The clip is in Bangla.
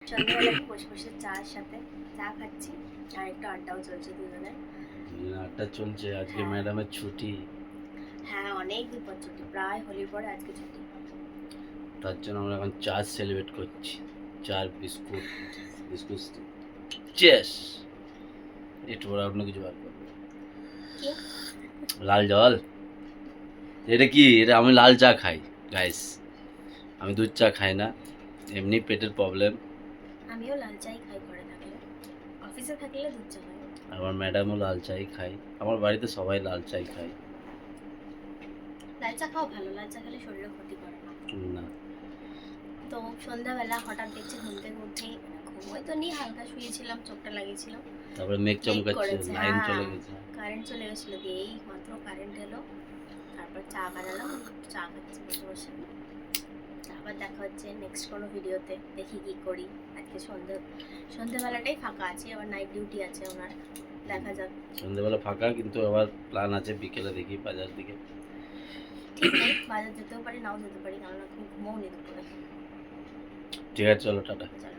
সন্ধ্যাবেলা বসে বসে চার সাথে চা খাচ্ছি আর একটু আড্ডাও চলছে দুজনের। আড্ডা চলছে, আজকে হ্যাঁ ম্যাডামের ছুটি। হ্যাঁ, অনেক দিন পর ছুটি, প্রায় হোলির পরে আজকে ছুটি। তার জন্য আমরা এখন চা সেলিব্রেট করছি। চার বিস্কুট বিস্কুট চেস একটু পরে অন্য কিছু বার করবো। কি লাল জল। এটা কি? এটা আমি লাল চা খাই গাইস, আমি দুধ চা খাই না, এমনি পেটের প্রবলেম। আমিও লাল চাই খাই, ঘরে থাকলে, অফিসে থাকলে দুধ চা খাই। আমার ম্যাডামও লাল চাই খাই, আমার বাড়িতে সবাই লাল চাই খায়। লাল চা খাওয়া ভালো, লাল চা খেলে শরীরে ক্ষতি করে না। না, তো সন্ধ্যাবেলা হঠাৎ দেখছি ঘুম থেকে উঠেই, ঘুমোই তো নিয়ে হালকা শুয়েছিলাম, চোখটা লাগিয়েছিল, তারপরে মেঘ চমকাচ্ছে, লাইন চলে গেছে। কারেন্ট চলে গেছিলো, দিয়ে এই মাত্র কারেন্ট এলো, তারপর চা বানালাম, চা খাচ্ছি বসে বসে। আবার দেখা হচ্ছে নেক্সট কোনো ভিডিওতে, দেখি কি করি। আজকে সন্ধ্যেবেলাটাই ফাঁকা আছে, আবার নাইট ডিউটি আছে ওনার, দেখা যাক। সন্ধ্যেবেলা ফাঁকা, কিন্তু আবার প্ল্যান আছে বিকেলে দেখি বাজার দিকে। ঠিক নেই, বাজার যেতেও পারি নাও যেতে পারি, কারণ এখন ঘুমোও নি দুপুরে। ঠিক আছে, চলো টাটা। চলো।